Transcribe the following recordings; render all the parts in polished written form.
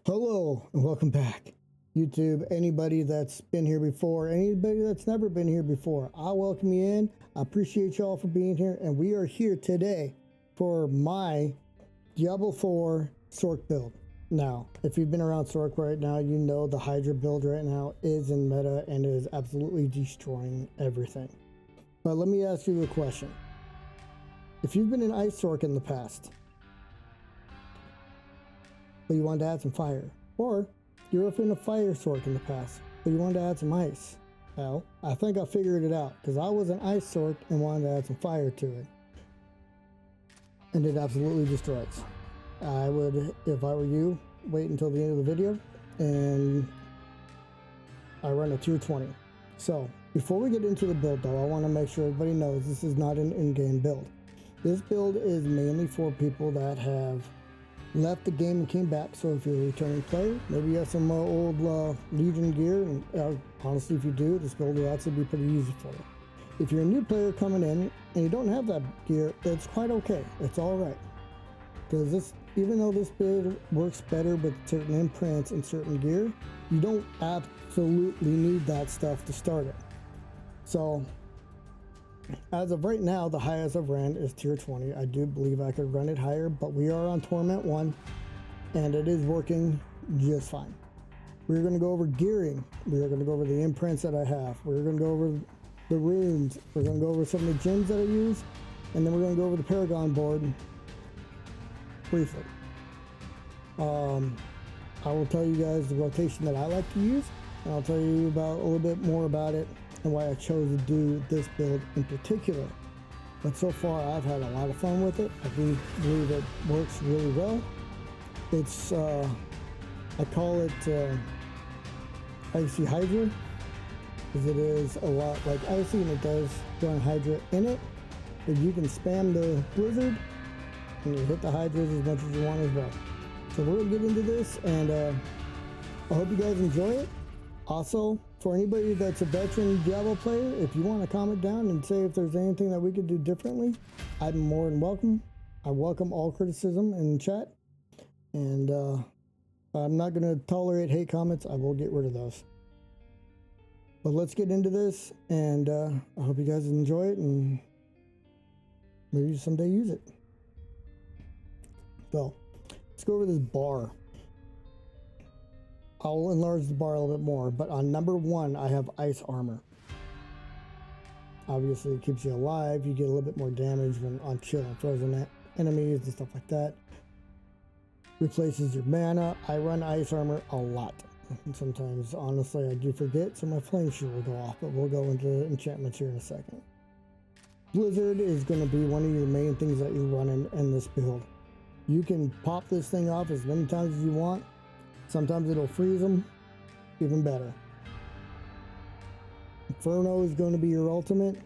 Hello and welcome back, YouTube. Anybody that's been here before, anybody that's never been here before, I welcome you in. I appreciate y'all for being here, and we are here today for my Diablo 4 Sorc build. Now, if you've been around Sorc right now, you know the Hydra build right now is in meta and is absolutely destroying everything. But let me ask you a question. If you've been in Ice Sorc in the past, but you wanted to add some fire, or you're up in a fire Sorc in the past, but you wanted to add some ice. Well, I think I figured it out, because I was an Ice Sorc and wanted to add some fire to it, and it absolutely destroys. I would, if I were you, wait until the end of the video, and I run a tier 20. So before we get into the build though, I want to make sure everybody knows this is not an in-game build. This build is mainly for people that have left the game and came back. So if you're a returning player, maybe you have some old Legion gear, and honestly, if you do, this build will actually be pretty easy for you. If you're a new player coming in and you don't have that gear, it's quite okay. It's all right, because this, even though this build works better with certain imprints and certain gear, you don't absolutely need that stuff to start it. So as of right now, the highest I've ran is tier 20. I do believe I could run it higher, but we are on Torment 1, and it is working just fine. We're going to go over gearing. We're going to go over the imprints that I have. We're going to go over the runes. We're going to go over some of the gems that I use, and then we're going to go over the Paragon board briefly. I will tell you guys the rotation that I like to use, and I'll tell you about a little bit more about it and why I chose to do this build in particular. But so far I've had a lot of fun with it. I do believe it works really well. It's I call it Icy Hydra, because it is a lot like Icy, and it does join Hydra in it, but you can spam the blizzard and you hit the Hydras as much as you want as well. So we're gonna get into this, and I hope you guys enjoy it. Also, for anybody that's a veteran Diablo player, if you want to comment down and say if there's anything that we could do differently, I'm more than welcome. I welcome all criticism in chat, and I'm not going to tolerate hate comments. I will get rid of those. But let's get into this, and I hope you guys enjoy it and maybe someday use it. So let's go over this bar. I'll enlarge the bar a little bit more, but on number 1, I have ice armor. Obviously, it keeps you alive. You get a little bit more damage when on chill and frozen enemies and stuff like that. Replaces your mana. I run ice armor a lot. And sometimes, honestly, I do forget, so my flame shield will go off, but we'll go into enchantments here in a second. Blizzard is going to be one of your main things that you run in this build. You can pop this thing off as many times as you want. Sometimes it'll freeze them, even better. Inferno is going to be your ultimate.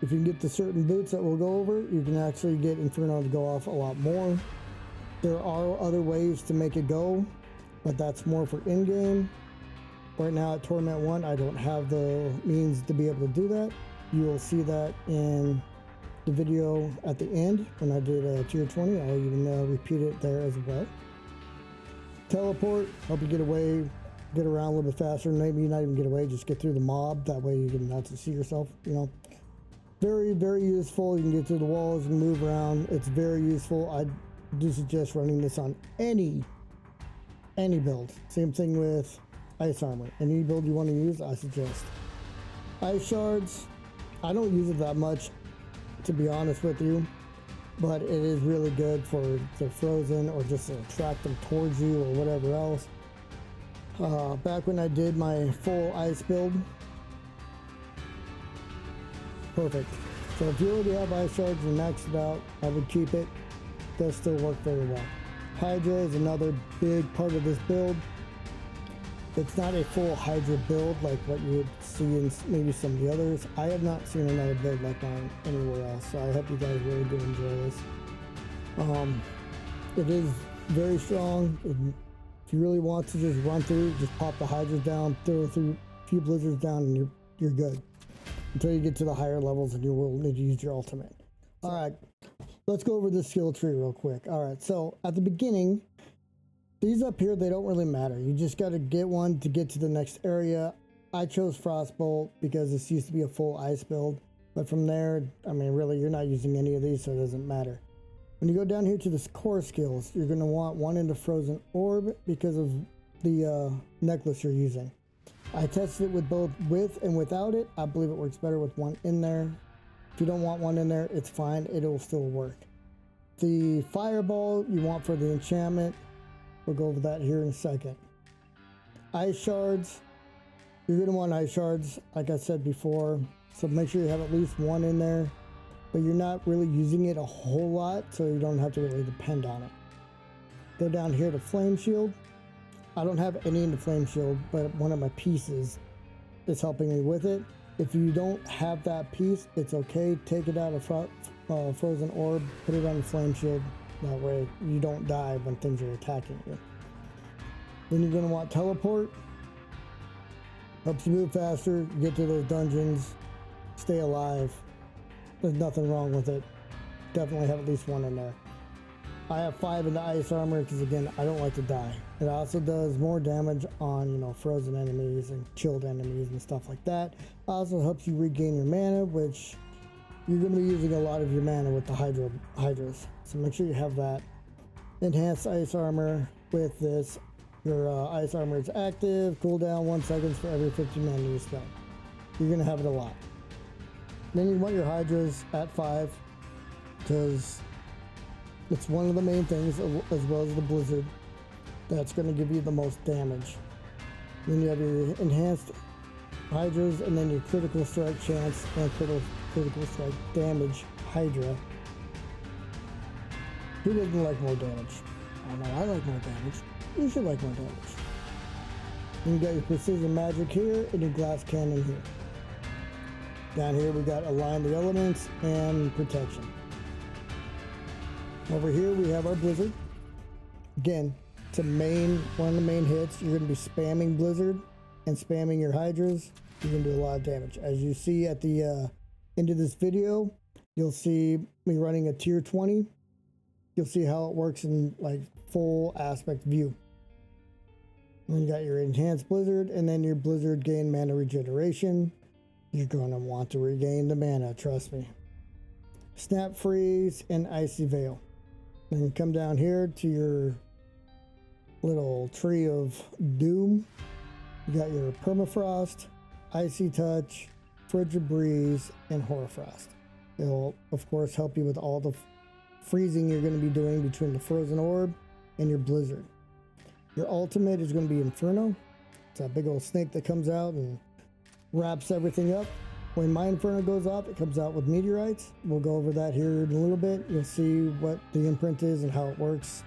If you can get the certain boots that we'll go over, you can actually get Inferno to go off a lot more. There are other ways to make it go, but that's more for in-game. Right now at Torment 1, I don't have the means to be able to do that. You will see that in the video at the end when I did tier 20. I'll even repeat it there as well. Teleport, help you get away, get around a little bit faster. Maybe not even get away, just get through the mob. That way you can not to see yourself, you know. Very, very useful. You can get through the walls and move around. It's very useful. I do suggest running this on any build. Same thing with ice armor. Any build you want to use, I suggest. Ice shards, I don't use it that much, to be honest with you, but it is really good for the frozen or just to attract them towards you or whatever else. Back when I did my full ice build, perfect. So if you already have ice shards and maxed it out, I would keep it. It does still work very well. Hydra is another big part of this build. It's not a full Hydra build like what you would see in maybe some of the others. I have not seen another build like mine anywhere else, so I hope you guys really do enjoy this. It is very strong. If you really want to just run through, just pop the Hydras down, throw through a few blizzards down, and you're good. Until you get to the higher levels, and you will need to use your ultimate. All right, let's go over the skill tree real quick. All right, so at the beginning, These up here, they don't really matter. You just got to get one to get to the next area. I chose Frostbolt because this used to be a full ice build. But from there, I mean, really, you're not using any of these, so it doesn't matter. When you go down here to the core skills, you're going to want one in the Frozen Orb because of the necklace you're using. I tested it with both with and without it. I believe it works better with one in there. If you don't want one in there, it's fine. It'll still work. The Fireball you want for the enchantment. We'll go over that here in a second. Ice Shards. You're going to want Ice Shards, like I said before. So make sure you have at least one in there. But you're not really using it a whole lot, so you don't have to really depend on it. Go down here to Flame Shield. I don't have any in the Flame Shield, but one of my pieces is helping me with it. If you don't have that piece, it's okay. Take it out of Frozen Orb, put it on the Flame Shield. That way you don't die when things are attacking you. Then you're going to want Teleport. Helps you move faster, get to those dungeons, stay alive. There's nothing wrong with it. Definitely have at least one in there. I have 5 in the ice armor because, again, I don't like to die. It also does more damage on, you know, frozen enemies and chilled enemies and stuff like that. Also helps you regain your mana, which you're going to be using a lot of your mana with the hydras. So make sure you have that. Enhanced ice armor with this. Your ice armor is active. Cooldown 1 second for every 50 mana you spend. You're going to have it a lot. Then you want your hydras at 5 because it's one of the main things, as well as the blizzard, that's going to give you the most damage. Then you have your enhanced hydras, and then your critical strike chance and critical strike damage hydra. Who doesn't like more damage? I know I like more damage. You should like more damage. Then you got your precision magic here and your glass cannon here. Down here we got align the elements and protection. Over here we have our blizzard. Again, it's one of the main hits. You're going to be spamming blizzard and spamming your hydras. You're going to do a lot of damage. As you see at the end of this video, you'll see me running a tier 20. You'll see how it works in like full aspect view. And then you got your enhanced blizzard, and then your blizzard gain mana regeneration. You're going to want to regain the mana, trust me. Snap freeze and icy veil. Then you come down here to your little tree of doom. You got your permafrost, icy touch, frigid breeze, and hoarfrost. It'll of course help you with all the freezing you're going to be doing between the frozen orb and your blizzard. Your ultimate is going to be Inferno. It's that big old snake that comes out and wraps everything up. When my Inferno goes off, it comes out with meteorites. We'll go over that here in a little bit. You'll see what the imprint is and how it works.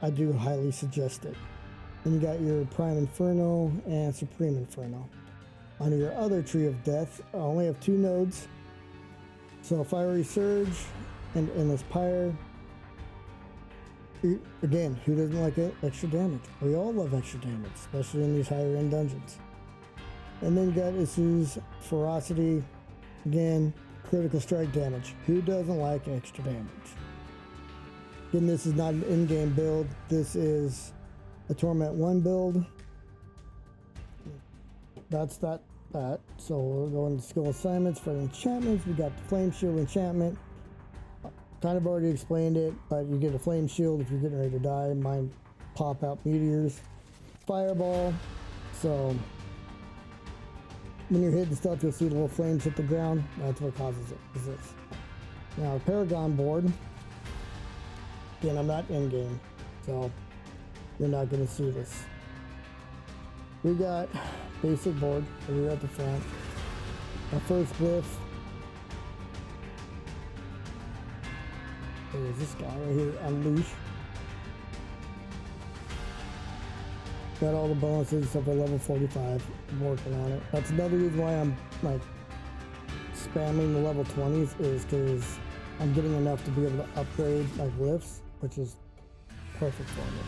I do highly suggest it. Then you got your Prime Inferno and Supreme Inferno. On your other Tree of Death, I only have 2 nodes. So Fiery Surge and Endless Pyre. Again, who doesn't like it? Extra damage? We all love extra damage, especially in these higher end dungeons. And then you got Isu's Ferocity. Again, critical strike damage. Who doesn't like extra damage? Again, this is not an in-game build. This is a Torment 1 build. That's that. So we'll go into skill assignments for the enchantments. We got the Flame Shield enchantment. Kind of already explained it, but you get a Flame Shield if you're getting ready to die. Mine pop out meteors. Fireball. So when you're hitting stuff, you'll see little flames hit the ground. That's what causes it, is this. Now, Paragon board. Again, I'm not in-game, so you're not going to see this. We got basic board here at the front. Our first glyph. There's this guy right here, Unleash. Got all the bonuses except for level 45. I'm working on it. That's another reason why I'm like spamming the level 20s, is because I'm getting enough to be able to upgrade my glyphs, which is perfect for me.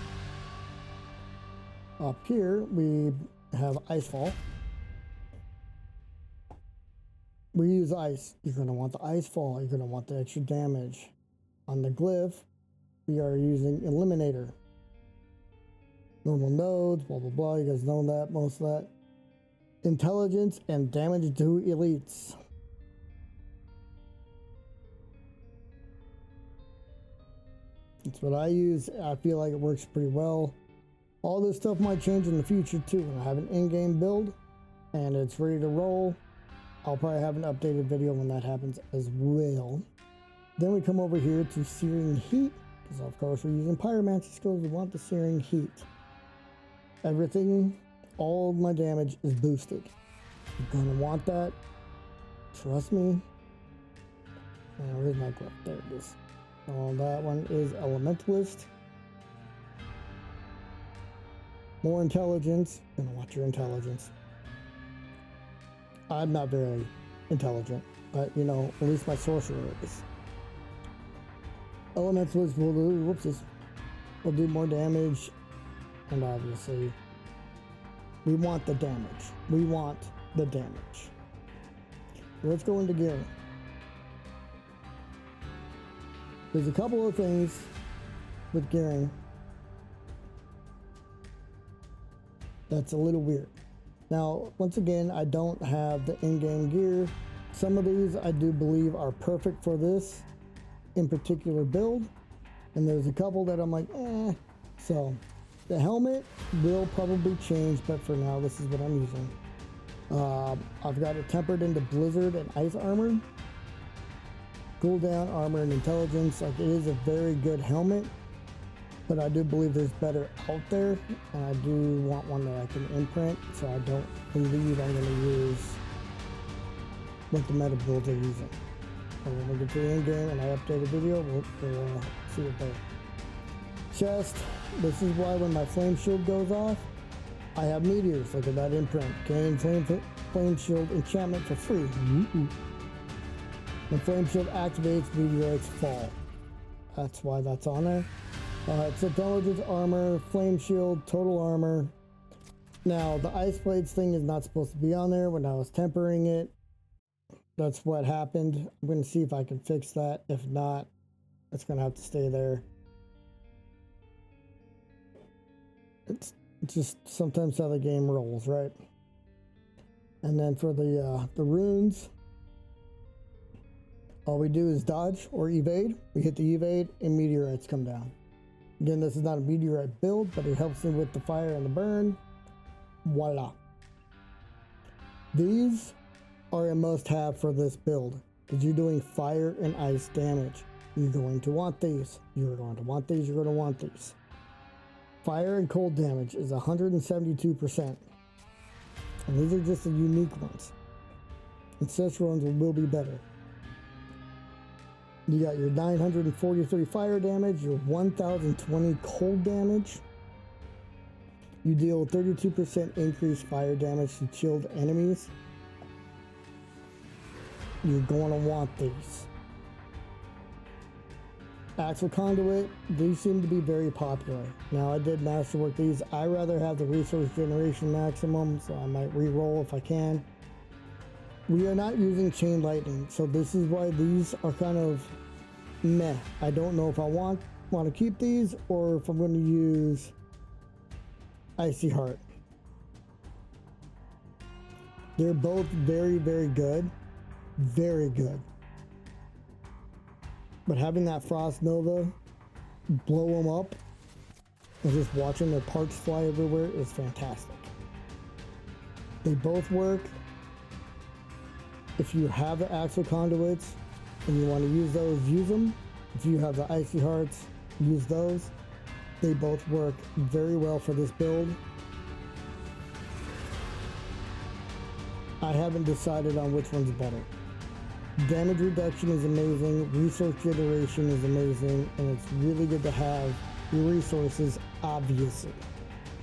Up here we have Icefall. We use ice. You're going to want the Icefall. You're going to want the extra damage. On the glyph, we are using Eliminator. Normal nodes, blah blah blah. You guys know that, most of that. Intelligence and damage to elites. That's what I use. I feel like it works pretty well. All this stuff might change in the future too. When I have an in-game build and it's ready to roll, I'll probably have an updated video when that happens as well. Then we come over here to Searing Heat, because of course we're using Pyromancy skills. We want the Searing Heat. Everything, all my damage is boosted. You're gonna want that. Trust me. And where's my grip? There it is. That one is Elementalist. More intelligence. Gonna watch your intelligence. I'm not very intelligent, but you know, at least my sorcerer is. Elementalist will do, whoopsies, will do more damage, and obviously, we want the damage. We want the damage. Let's go into gearing. There's a couple of things with gearing that's a little weird. Now, once again, I don't have the in-game gear. Some of these I do believe are perfect for this in particular build, and there's a couple that I'm like, eh. So the helmet will probably change, but for now, this is what I'm using. I've got it tempered into blizzard and ice armor. Cooldown, armor, and intelligence. Like, it is a very good helmet, but I do believe there's better out there, and I do want one that I can imprint, so I don't believe I'm going to use what the meta builds are using. And when we get to the end game and I update a video, we'll see it there. Chest. This is why when my flame shield goes off, I have meteors. Look at that imprint. Gain flame shield enchantment for free. When flame shield activates, meteorites fall. That's why that's on there. It's intelligence, armor, flame shield, total armor. Now the ice blades thing is not supposed to be on there. When I was tempering it, that's what happened. I'm going to see if I can fix that. If not, it's going to have to stay there. It's just sometimes how the game rolls, right? And then for the runes, all we do is dodge or evade. We hit the evade and meteorites come down. Again, this is not a meteorite build, but it helps me with the fire and the burn. Voila. These are a must-have for this build, because you're doing fire and ice damage. You're going to want these. You're going to want these. You're going to want these. Fire and cold damage is 172%. And these are just the unique ones. Ancestral ones will be better. You got your 943 fire damage, your 1020 cold damage. You deal 32% increased fire damage to chilled enemies. You're going to want these. Axle conduit, these seem to be very popular. Now I did masterwork these. I rather have the resource generation maximum, so I might re-roll if I can. We are not using chain lightning, so this is why these are kind of meh. I don't know if I want to keep these or if I'm going to use Icy Heart. They're both very, very good. Very good. But having that Frost Nova blow them up and just watching their parts fly everywhere is fantastic. They both work. If you have the Axle Conduits and you want to use those, use them. If you have the Icy Hearts, use those. They both work very well for this build. I haven't decided on which one's better. Damage reduction is amazing, resource generation is amazing, and it's really good to have your resources, obviously.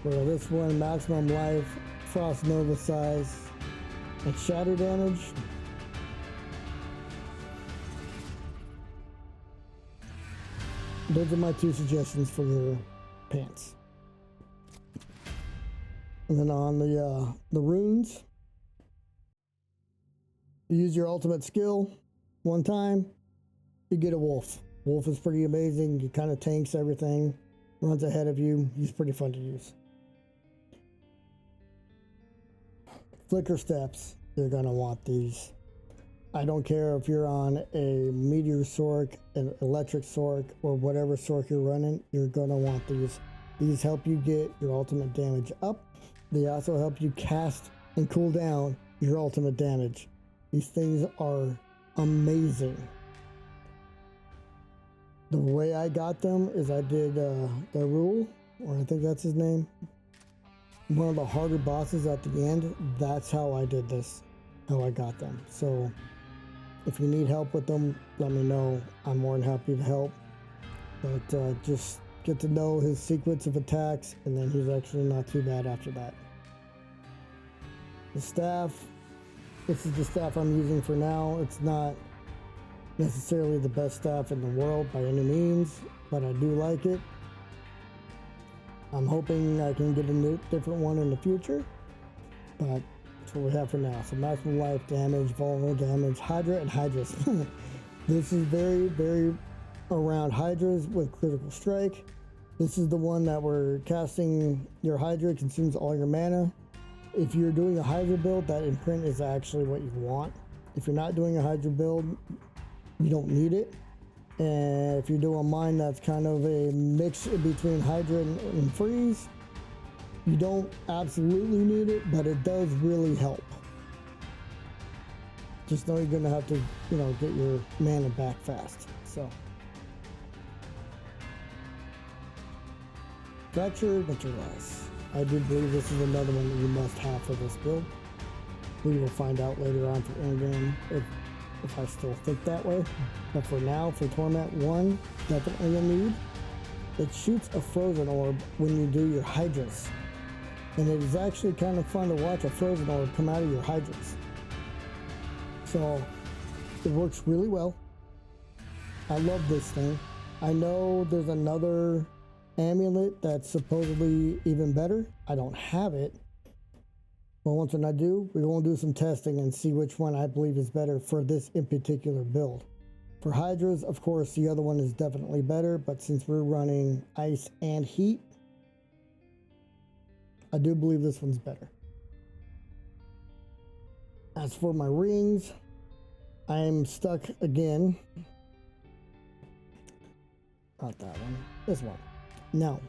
For this one, maximum life, Frost Nova size, and shatter damage. Those are my two suggestions for your pants. And then on the runes, you use your ultimate skill one time, you get a wolf. Wolf is pretty amazing. He kind of tanks everything, runs ahead of you. He's pretty fun to use. Flicker steps, you're gonna want these. I don't care if you're on a meteor sork, an electric sork, or whatever sork you're running, you're gonna want these. These help you get your ultimate damage up. They also help you cast and cool down your ultimate damage. These things are amazing. The way I got them is I did the rule, or I think that's his name. One of the harder bosses at the end, that's how I did this, how I got them. So if you need help with them, let me know. I'm more than happy to help. But just get to know his sequence of attacks, and then he's actually not too bad after that. The staff, this is the staff I'm using for now. It's not necessarily the best staff in the world by any means, but I do like it. I'm hoping I can get a different one in the future, but that's what we have for now. So maximum life damage, vulnerable damage, Hydra, and Hydras. This is very, very around Hydras with critical strike. This is the one that we're casting. Your Hydra consumes all your mana. If you're doing a Hydra build, that imprint is actually what you want. If you're not doing a Hydra build, you don't need it. And if you do a mine that's kind of a mix between Hydra and freeze, you don't absolutely need it, but it does really help. Just know you're gonna have to, get your mana back fast. So, fracture materialize. I do believe this is another one that you must have for this build. We will find out later on for endgame if I still think that way. But for now, for Torment 1, definitely a need. It shoots a frozen orb when you do your Hydras. And it is actually kind of fun to watch a frozen orb come out of your Hydras. So, it works really well. I love this thing. I know there's another amulet that's supposedly even better. I don't have it. But once when I do, we're going to do some testing and see which one I believe is better for this in particular build. For Hydras, of course, the other one is definitely better, but since we're running ice and heat, I do believe this one's better. As for my rings, I'm stuck again. Not that one, this one. No.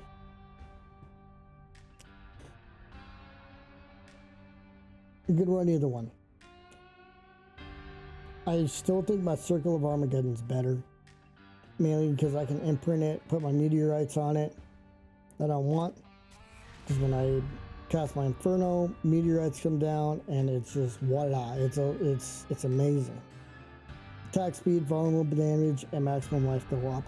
You could run either one. I still think my Circle of Armageddon's better. Mainly because I can imprint it, put my meteorites on it that I want. Because when I cast my Inferno, meteorites come down and it's just voila. It's amazing. Attack speed, vulnerable damage, and maximum life go up.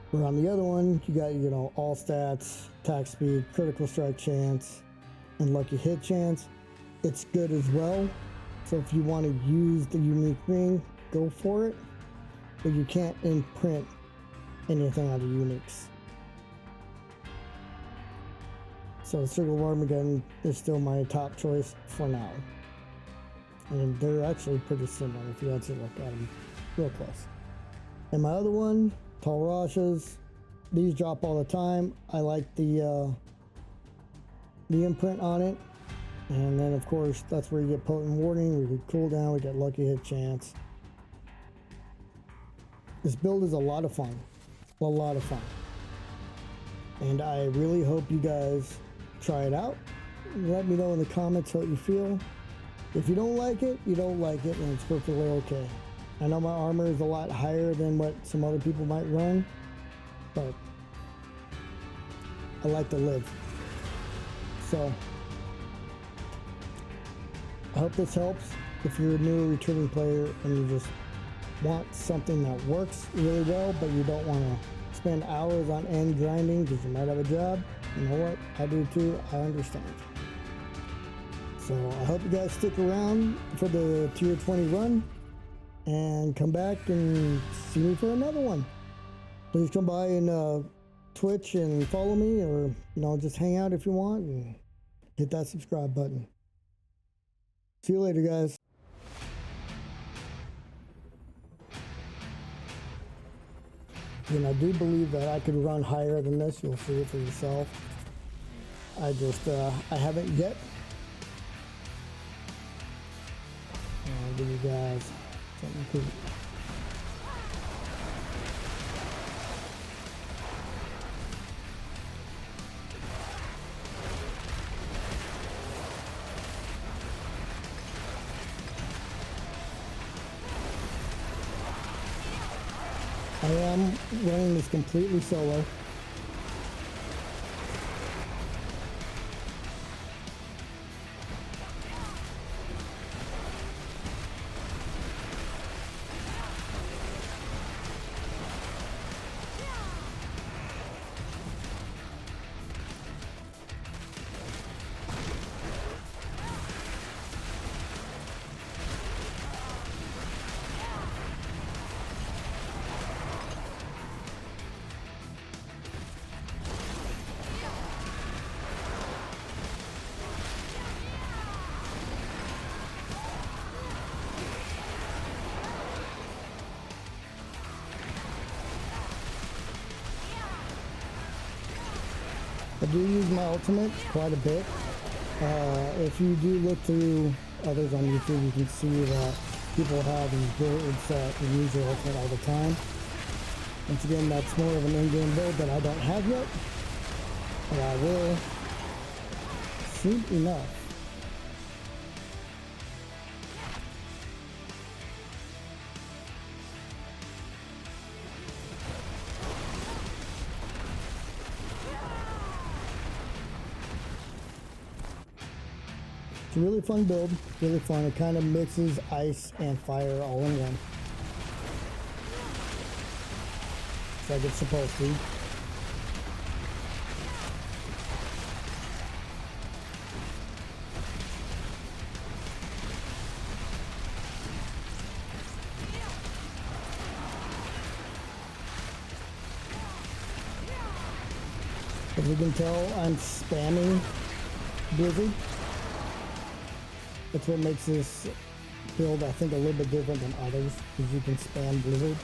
Where on the other one, you got, all stats, attack speed, critical strike chance, and lucky hit chance. It's good as well. So if you want to use the unique ring, go for it. But you can't imprint anything out of uniques. So Circle of Armageddon is still my top choice for now. And they're actually pretty similar if you actually look at them real close. And my other one, Tall Rashas, these drop all the time. I like the imprint on it. And then of course, that's where you get Potent Warning, we get cooldown, we get lucky hit chance. This build is a lot of fun. A lot of fun. And I really hope you guys try it out. Let me know in the comments how you feel. If you don't like it, you don't like it, and it's perfectly okay. I know my armor is a lot higher than what some other people might run, but I like to live. So, I hope this helps. If you're a new returning player and you just want something that works really well, but you don't want to spend hours on end grinding because you might have a job, you know what? I do too. I understand. So I hope you guys stick around for the tier 20 run and come back and see me for another one. Please come by and Twitch and follow me, or just hang out if you want and hit that subscribe button. See you later, guys. And I do believe that I could run higher than this. You'll see it for yourself. I haven't yet. give you guys something cool. I am running this completely solo. I do use my ultimate quite a bit. If you do look through others on YouTube, you can see that people have these builds that use their ultimate all the time. Once again, that's more of an in-game build that I don't have yet, but I will soon enough. It's a really fun build, really fun. It kind of mixes ice and fire all in one. It's like it's supposed to. As you can tell, I'm spamming Blizzard. That's what makes this build, I think, a little bit different than others, because you can spam Blizzard.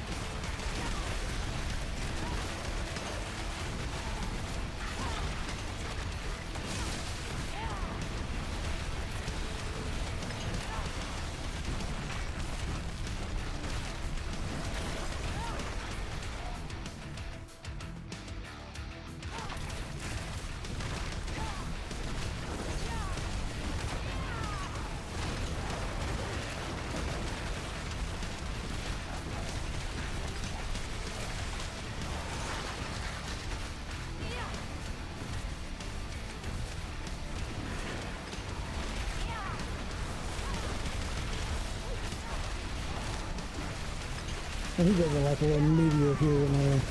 And he does like a little meteor here and there.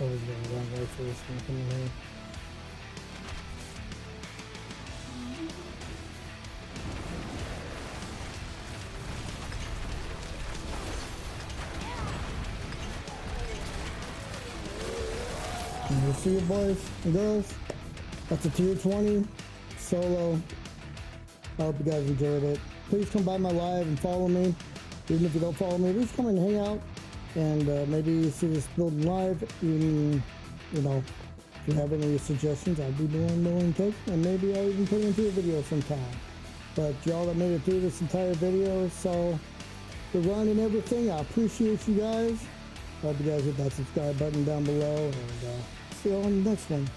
Always gonna run right for this one coming here. And we'll see you boys and girls. That's a tier 20 solo. I hope you guys enjoyed it. Please come by my live and follow me. Even if you don't follow me, just come and hang out. And maybe see this build live. Even, you know, if you have any suggestions, I'd be willing to take, and maybe I'll even put it into a video sometime. But y'all that made it through this entire video, saw the run and everything, I appreciate you guys. I hope you guys hit that subscribe button down below, and see you on the next one.